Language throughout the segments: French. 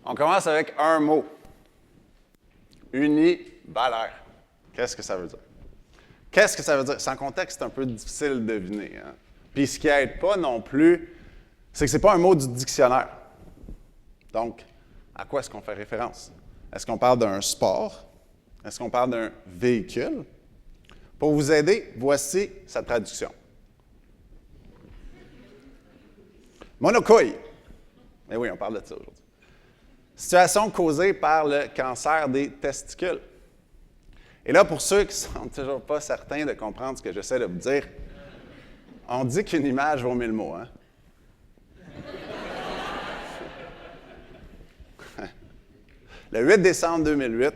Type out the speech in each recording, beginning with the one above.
On commence avec un mot. Univalaire. Qu'est-ce que ça veut dire? Qu'est-ce que ça veut dire? Sans contexte, c'est un peu difficile de deviner. Hein? Puis ce qui n'aide pas non plus, c'est que ce n'est pas un mot du dictionnaire. Donc, à quoi est-ce qu'on fait référence? Est-ce qu'on parle d'un sport? Est-ce qu'on parle d'un véhicule? Pour vous aider, voici sa traduction. Monokoi. Mais oui, on parle de ça aujourd'hui. Situation causée par le cancer des testicules. Et là, pour ceux qui ne sont toujours pas certains de comprendre ce que j'essaie de vous dire, on dit qu'une image vaut 1000 mots, hein? Le 8 décembre 2008,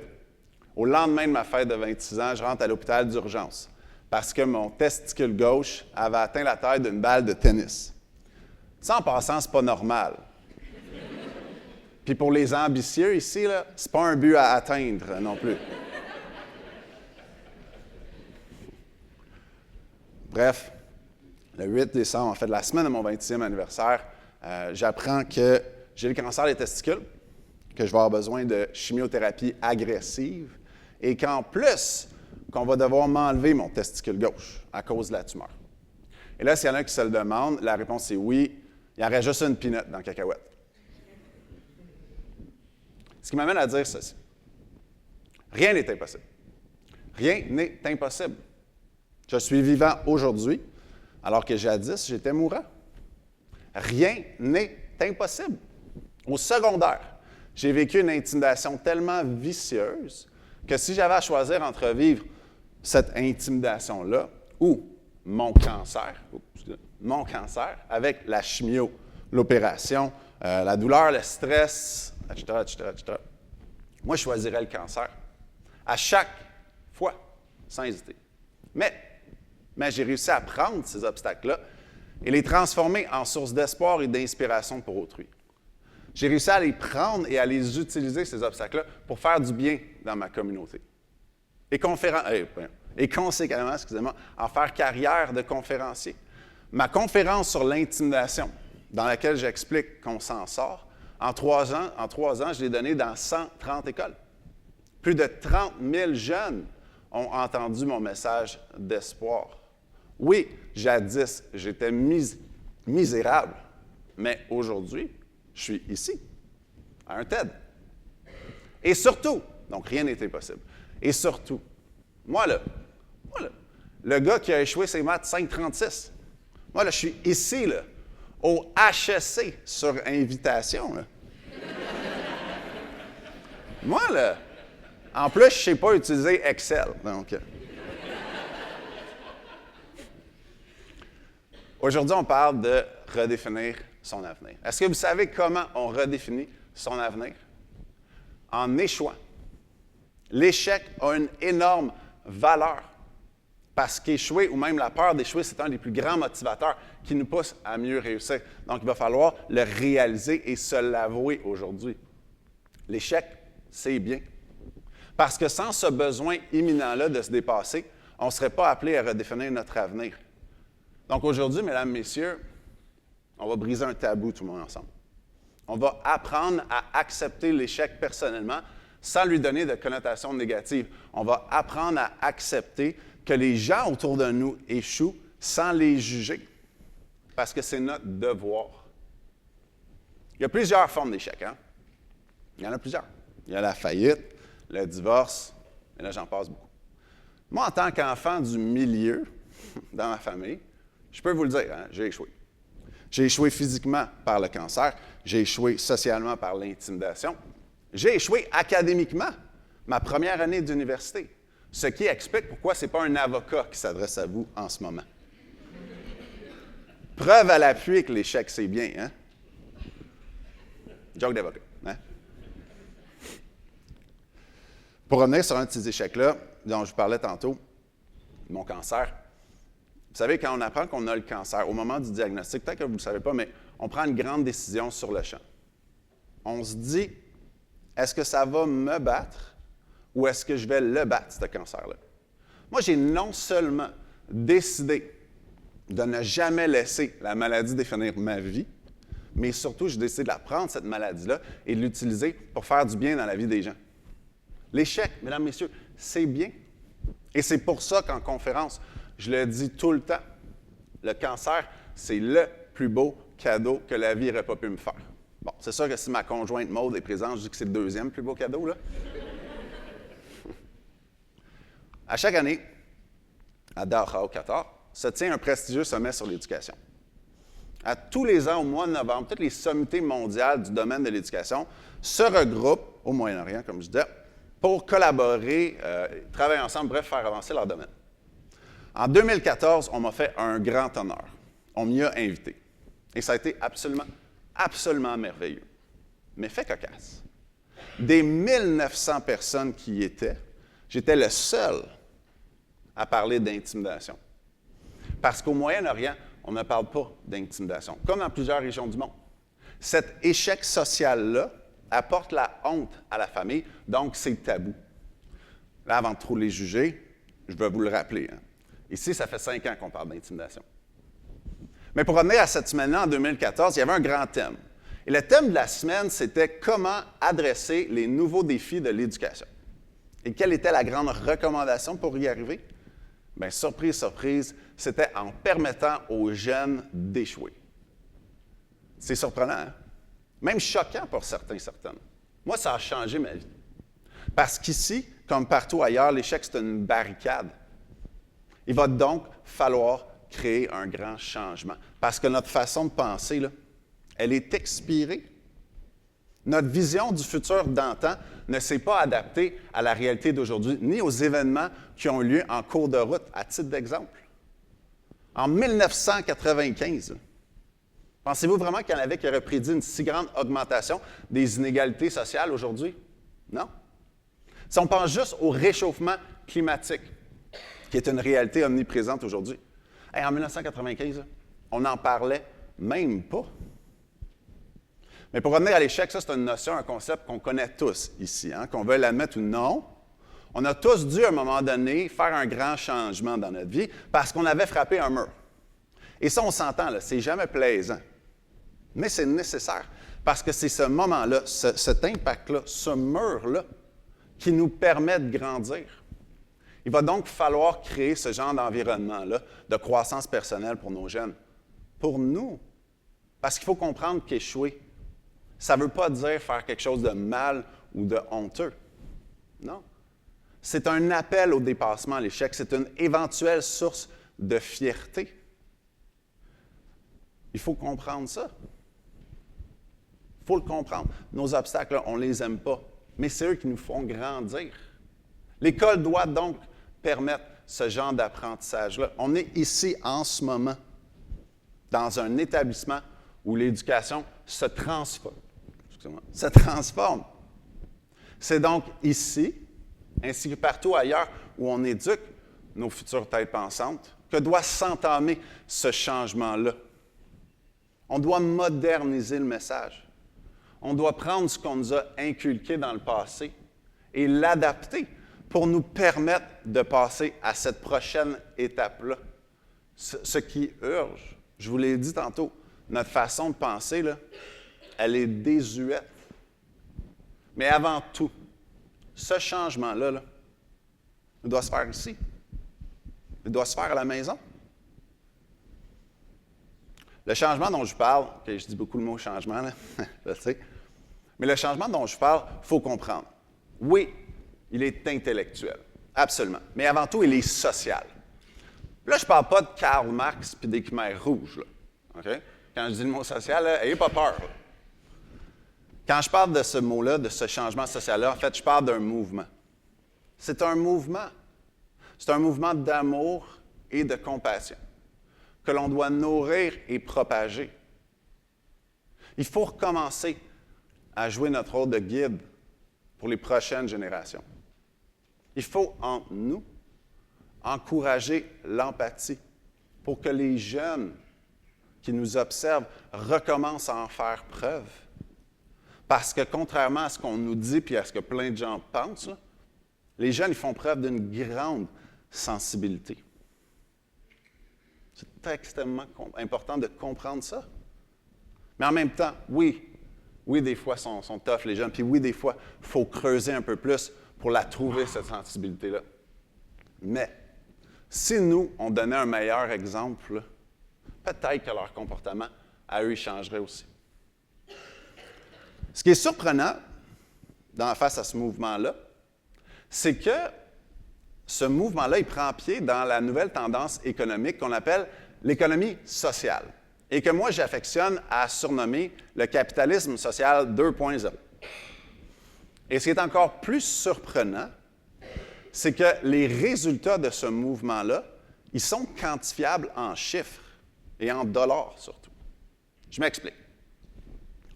au lendemain de ma fête de 26 ans, je rentre à l'hôpital d'urgence parce que mon testicule gauche avait atteint la taille d'une balle de tennis. Ça, en passant, c'est pas normal. Puis pour les ambitieux ici, là, c'est pas un but à atteindre non plus. Bref, le 8 décembre, en fait, la semaine de mon 26e anniversaire, j'apprends que j'ai le cancer des testicules, que je vais avoir besoin de chimiothérapie agressive et qu'en plus, qu'on va devoir m'enlever mon testicule gauche à cause de la tumeur. Et là, s'il y en a qui se le demandent, la réponse est oui, il y aurait juste une peanut dans la cacahuète. Ce qui m'amène à dire ceci. Rien n'est impossible. Rien n'est impossible. Je suis vivant aujourd'hui, alors que jadis, j'étais mourant. Rien n'est impossible. Au secondaire, j'ai vécu une intimidation tellement vicieuse que si j'avais à choisir entre vivre cette intimidation-là ou mon cancer avec la chimio, l'opération, la douleur, le stress, etc., moi, je choisirais le cancer. À chaque fois, sans hésiter. Mais j'ai réussi à prendre ces obstacles-là et les transformer en source d'espoir et d'inspiration pour autrui. J'ai réussi à les prendre et à les utiliser, ces obstacles-là, pour faire du bien dans ma communauté. Et conséquemment, en faire carrière de conférencier. Ma conférence sur l'intimidation, dans laquelle j'explique qu'on s'en sort, en 3 ans, je l'ai donnée dans 130 écoles. Plus de 30 000 jeunes ont entendu mon message d'espoir. Oui, jadis, j'étais misérable, mais aujourd'hui, je suis ici, à un TED. Et surtout, donc rien n'est impossible, et surtout, moi là, le gars qui a échoué ses maths 5,36, moi là, je suis ici, là, au HEC, sur invitation, là. Moi, là, en plus, je ne sais pas utiliser Excel, donc... Aujourd'hui, on parle de redéfinir son avenir. Est-ce que vous savez comment on redéfinit son avenir? En échouant. L'échec a une énorme valeur parce qu'échouer ou même la peur d'échouer, c'est un des plus grands motivateurs qui nous pousse à mieux réussir. Donc, il va falloir le réaliser et se l'avouer aujourd'hui. L'échec, c'est bien. Parce que sans ce besoin imminent-là de se dépasser, on ne serait pas appelé à redéfinir notre avenir. Donc aujourd'hui, mesdames, messieurs, on va briser un tabou tout le monde ensemble. On va apprendre à accepter l'échec personnellement sans lui donner de connotation négative. On va apprendre à accepter que les gens autour de nous échouent sans les juger, parce que c'est notre devoir. Il y a plusieurs formes d'échec, hein? Il y en a plusieurs. Il y a la faillite, le divorce, et là, j'en passe beaucoup. Moi, en tant qu'enfant du milieu, dans ma famille, je peux vous le dire, hein, j'ai échoué. J'ai échoué physiquement par le cancer, j'ai échoué socialement par l'intimidation, j'ai échoué académiquement, ma première année d'université, ce qui explique pourquoi ce n'est pas un avocat qui s'adresse à vous en ce moment. Preuve à l'appui que l'échec, c'est bien, hein? Joke d'avocat, hein? Pour revenir sur un de ces échecs-là, dont je vous parlais tantôt, mon cancer. Vous savez, quand on apprend qu'on a le cancer, au moment du diagnostic, peut-être que vous ne le savez pas, mais on prend une grande décision sur le champ. On se dit, est-ce que ça va me battre ou est-ce que je vais le battre, ce cancer-là? Moi, j'ai non seulement décidé de ne jamais laisser la maladie définir ma vie, mais surtout, j'ai décidé de la prendre, cette maladie-là, et de l'utiliser pour faire du bien dans la vie des gens. L'échec, mesdames, messieurs, c'est bien. Et c'est pour ça qu'en conférence, je le dis tout le temps, le cancer, c'est le plus beau cadeau que la vie n'aurait pas pu me faire. Bon, c'est sûr que si ma conjointe Maude est présente, je dis que c'est le deuxième plus beau cadeau, là. À chaque année, à Doha au Qatar, se tient un prestigieux sommet sur l'éducation. À tous les ans, au mois de novembre, toutes les sommités mondiales du domaine de l'éducation se regroupent au Moyen-Orient, comme je disais, pour collaborer, travailler ensemble, bref, faire avancer leur domaine. En 2014, on m'a fait un grand honneur. On m'y a invité. Et ça a été absolument merveilleux. Mais fait cocasse. Des 1900 personnes qui y étaient, j'étais le seul à parler d'intimidation. Parce qu'au Moyen-Orient, on ne parle pas d'intimidation, comme dans plusieurs régions du monde. Cet échec social-là apporte la honte à la famille, donc c'est tabou. Là, avant de trop les juger, je vais vous le rappeler. Ici, ça fait 5 ans qu'on parle d'intimidation. Mais pour revenir à cette semaine-là, en 2014, il y avait un grand thème. Et le thème de la semaine, c'était comment adresser les nouveaux défis de l'éducation. Et quelle était la grande recommandation pour y arriver? Bien, surprise, surprise, c'était en permettant aux jeunes d'échouer. C'est surprenant, hein? Même choquant pour certains, certaines. Moi, ça a changé ma vie. Parce qu'ici, comme partout ailleurs, l'échec, c'est une barricade. Il va donc falloir créer un grand changement. Parce que notre façon de penser, là, elle est expirée. Notre vision du futur d'antan ne s'est pas adaptée à la réalité d'aujourd'hui, ni aux événements qui ont eu lieu en cours de route, à titre d'exemple. En 1995, pensez-vous vraiment qu'il y en avait qui auraient prédit une si grande augmentation des inégalités sociales aujourd'hui? Non. Si on pense juste au réchauffement climatique, qui est une réalité omniprésente aujourd'hui, en 1995, on n'en parlait même pas. Mais pour revenir à l'échec, ça, c'est une notion, un concept qu'on connaît tous ici, qu'on veuille l'admettre ou non. On a tous dû, à un moment donné, faire un grand changement dans notre vie parce qu'on avait frappé un mur. Et ça, on s'entend, là, c'est jamais plaisant. Mais c'est nécessaire parce que c'est ce moment-là, cet impact-là, ce mur-là, qui nous permet de grandir. Il va donc falloir créer ce genre d'environnement-là de croissance personnelle pour nos jeunes. Pour nous. Parce qu'il faut comprendre qu'échouer, ça ne veut pas dire faire quelque chose de mal ou de honteux. Non. C'est un appel au dépassement à l'échec. C'est une éventuelle source de fierté. Il faut comprendre ça. Il faut le comprendre. Nos obstacles, là, on ne les aime pas, mais c'est eux qui nous font grandir. L'école doit donc permettre ce genre d'apprentissage-là. On est ici en ce moment dans un établissement où l'éducation se transforme. C'est donc ici, ainsi que partout ailleurs où on éduque nos futures têtes pensantes, que doit s'entamer ce changement-là. On doit moderniser le message. On doit prendre ce qu'on nous a inculqué dans le passé et l'adapter pour nous permettre de passer à cette prochaine étape-là. Ce qui urge, je vous l'ai dit tantôt, notre façon de penser, là, elle est désuète. Mais avant tout, ce changement-là, là, il doit se faire ici. Il doit se faire à la maison. Le changement dont je parle, okay, je dis beaucoup le mot changement, là, je sais, mais le changement dont je parle, il faut comprendre. Oui, il est intellectuel, absolument. Mais avant tout, il est social. Là, je ne parle pas de Karl Marx et des Khmers rouges. Là, okay? Quand je dis le mot social, n'ayez pas peur. Là. Quand je parle de ce mot-là, de ce changement social-là, en fait, je parle d'un mouvement. C'est un mouvement. C'est un mouvement d'amour et de compassion que l'on doit nourrir et propager. Il faut recommencer à jouer notre rôle de guide pour les prochaines générations. Il faut, entre nous, encourager l'empathie pour que les jeunes qui nous observent recommencent à en faire preuve. Parce que contrairement à ce qu'on nous dit et à ce que plein de gens pensent, là, les jeunes ils font preuve d'une grande sensibilité. C'est extrêmement important de comprendre ça. Mais en même temps, oui, des fois, sont tough, les jeunes. Puis oui, des fois, il faut creuser un peu plus pour la trouver, cette sensibilité-là. Mais si nous, on donnait un meilleur exemple, peut-être que leur comportement, à eux, il changerait aussi. Ce qui est surprenant face à ce mouvement-là, c'est que ce mouvement-là, il prend pied dans la nouvelle tendance économique qu'on appelle l'économie sociale et que moi, j'affectionne à surnommer le capitalisme social 2.0. Et ce qui est encore plus surprenant, c'est que les résultats de ce mouvement-là, ils sont quantifiables en chiffres et en dollars surtout. Je m'explique.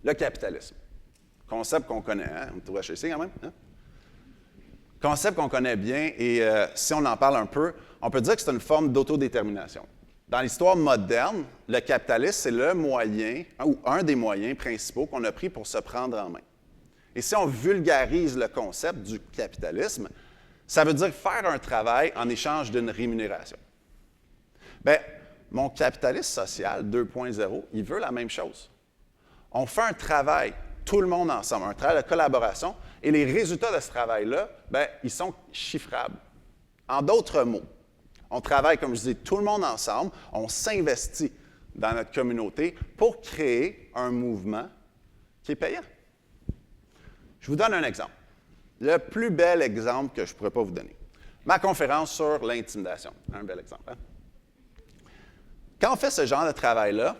Le capitalisme, concept qu'on connaît, hein? On est au HEC quand même, hein? Concept qu'on connaît bien et si on en parle un peu, on peut dire que c'est une forme d'autodétermination. Dans l'histoire moderne, le capitalisme, c'est le moyen, ou un des moyens principaux qu'on a pris pour se prendre en main. Et si on vulgarise le concept du capitalisme, ça veut dire faire un travail en échange d'une rémunération. Bien, mon capitalisme social 2.0, il veut la même chose. On fait un travail, tout le monde ensemble, un travail de collaboration, et les résultats de ce travail-là, bien, ils sont chiffrables. En d'autres mots, on travaille, comme je dis, tout le monde ensemble, on s'investit dans notre communauté pour créer un mouvement qui est payant. Je vous donne un exemple. Le plus bel exemple que je ne pourrais pas vous donner. Ma conférence sur l'intimidation. Un bel exemple. Hein? Quand on fait ce genre de travail-là,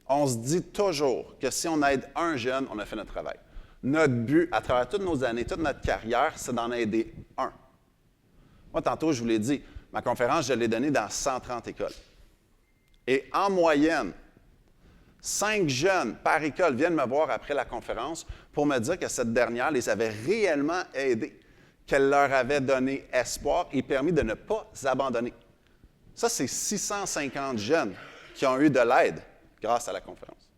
on se dit toujours que si on aide un jeune, on a fait notre travail. Notre but, à travers toutes nos années, toute notre carrière, c'est d'en aider un. Moi, tantôt, je vous l'ai dit, ma conférence, je l'ai donnée dans 130 écoles. Et en moyenne, 5 jeunes par école viennent me voir après la conférence pour me dire que cette dernière les avait réellement aidés, qu'elle leur avait donné espoir et permis de ne pas abandonner. Ça, c'est 650 jeunes qui ont eu de l'aide grâce à la conférence.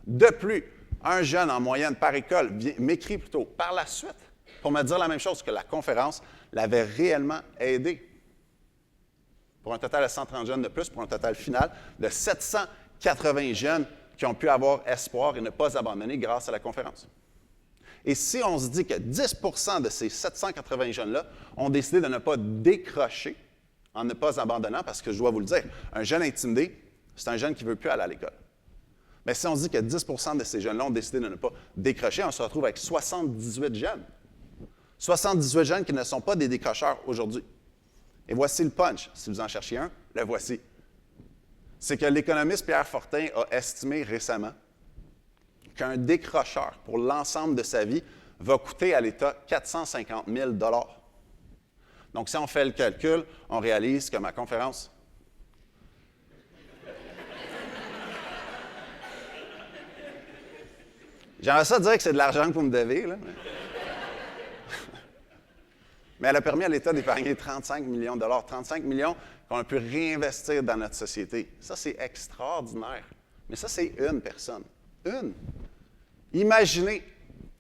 De plus, un jeune en moyenne par école m'écrit plutôt par la suite pour me dire la même chose, que la conférence l'avait réellement aidé. Pour un total de 130 jeunes de plus, pour un total final de 780 jeunes qui ont pu avoir espoir et ne pas abandonner grâce à la conférence. Et si on se dit que 10 de ces 780 jeunes-là ont décidé de ne pas décrocher en ne pas abandonnant, parce que je dois vous le dire, un jeune intimidé, c'est un jeune qui ne veut plus aller à l'école. Mais si on se dit que 10 de ces jeunes-là ont décidé de ne pas décrocher, on se retrouve avec 78 jeunes. 78 jeunes qui ne sont pas des décrocheurs aujourd'hui. Et voici le punch. Si vous en cherchiez un, le voici. C'est que l'économiste Pierre Fortin a estimé récemment qu'un décrocheur, pour l'ensemble de sa vie, va coûter à l'État 450 000 $. Donc, si on fait le calcul, on réalise que ma conférence... J'aimerais ça dire que c'est de l'argent que vous me devez, là. Mais elle a permis à l'État d'épargner 35 millions de dollars, 35 millions qu'on a pu réinvestir dans notre société. Ça, c'est extraordinaire. Mais ça, c'est une personne. Une. Imaginez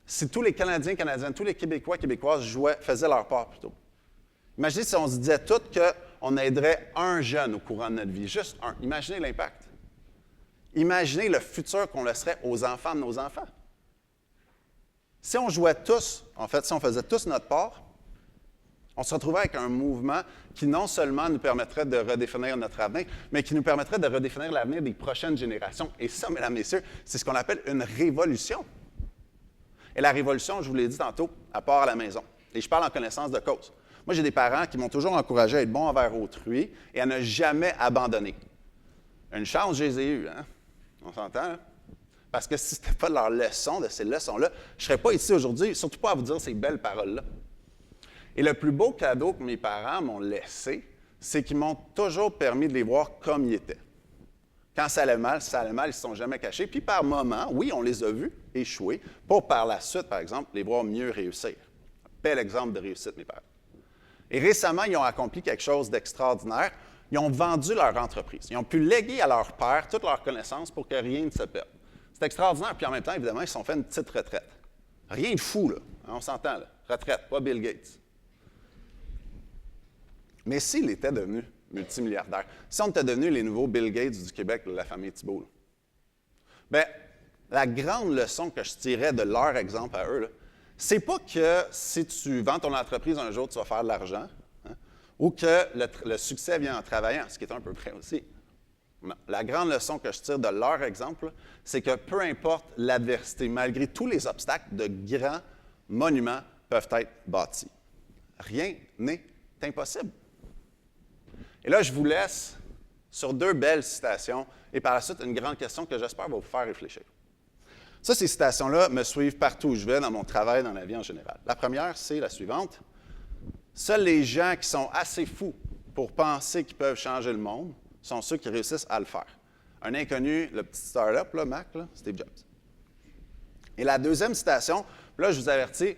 si tous les Canadiens, Canadiennes, tous les Québécois, Québécoises faisaient leur part plutôt. Imaginez si on se disait tous qu'on aiderait un jeune au courant de notre vie, juste un. Imaginez l'impact. Imaginez le futur qu'on laisserait aux enfants de nos enfants. Si on jouait tous, en fait, si on faisait tous notre part, on se retrouvait avec un mouvement qui non seulement nous permettrait de redéfinir notre avenir, mais qui nous permettrait de redéfinir l'avenir des prochaines générations. Et ça, mesdames, messieurs, c'est ce qu'on appelle une révolution. Et la révolution, je vous l'ai dit tantôt, elle part à la maison. Et je parle en connaissance de cause. Moi, j'ai des parents qui m'ont toujours encouragé à être bon envers autrui et à ne jamais abandonner. Une chance, je les ai eus, hein? On s'entend, hein? Parce que si ce n'était pas leur leçon de ces leçons-là, je ne serais pas ici aujourd'hui, surtout pas à vous dire ces belles paroles-là. Et le plus beau cadeau que mes parents m'ont laissé, c'est qu'ils m'ont toujours permis de les voir comme ils étaient. Quand ça allait mal, ils ne se sont jamais cachés. Puis par moments, oui, on les a vus échouer, pour par la suite, par exemple, les voir mieux réussir. Bel exemple de réussite, mes parents. Et récemment, ils ont accompli quelque chose d'extraordinaire. Ils ont vendu leur entreprise. Ils ont pu léguer à leur père toute leur connaissance pour que rien ne se perde. C'est extraordinaire. Puis en même temps, évidemment, ils se sont fait une petite retraite. Rien de fou, là. On s'entend, là. Retraite, pas Bill Gates. Mais s'il était devenu multimilliardaire, si on était devenu les nouveaux Bill Gates du Québec, de la famille Thibault, bien, la grande leçon que je tirais de leur exemple à eux, c'est pas que si tu vends ton entreprise un jour, tu vas faire de l'argent, hein, ou que le succès vient en travaillant, ce qui est un peu vrai aussi. Non. La grande leçon que je tire de leur exemple, c'est que peu importe l'adversité, malgré tous les obstacles, de grands monuments peuvent être bâtis. Rien n'est impossible. Et là, je vous laisse sur 2 belles citations et par la suite une grande question que j'espère va vous faire réfléchir. Ça, ces citations-là me suivent partout où je vais dans mon travail, dans la vie en général. La première, c'est la suivante. Seuls les gens qui sont assez fous pour penser qu'ils peuvent changer le monde sont ceux qui réussissent à le faire. Un inconnu, le petit start-up, là, Mac, là, Steve Jobs. Et la deuxième citation, là, je vous avertis,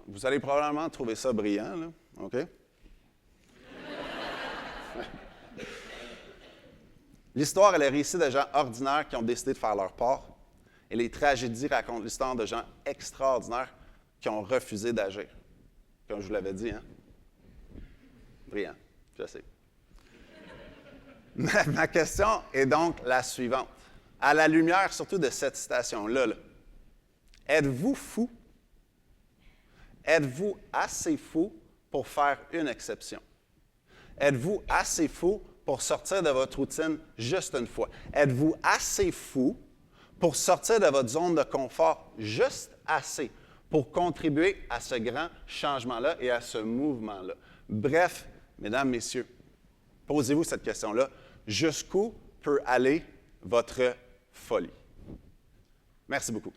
vous allez probablement trouver ça brillant, là, OK? L'histoire est le récit de gens ordinaires qui ont décidé de faire leur part. Et les tragédies racontent l'histoire de gens extraordinaires qui ont refusé d'agir. Comme je vous l'avais dit, hein? Brillant, je sais. Ma question est donc la suivante. À la lumière surtout de cette citation-là, êtes-vous fou? Êtes-vous assez fou pour faire une exception? Êtes-vous assez fou pour sortir de votre routine juste une fois? Êtes-vous assez fou pour sortir de votre zone de confort juste assez pour contribuer à ce grand changement-là et à ce mouvement-là? Bref, mesdames, messieurs, posez-vous cette question-là. Jusqu'où peut aller votre folie? Merci beaucoup.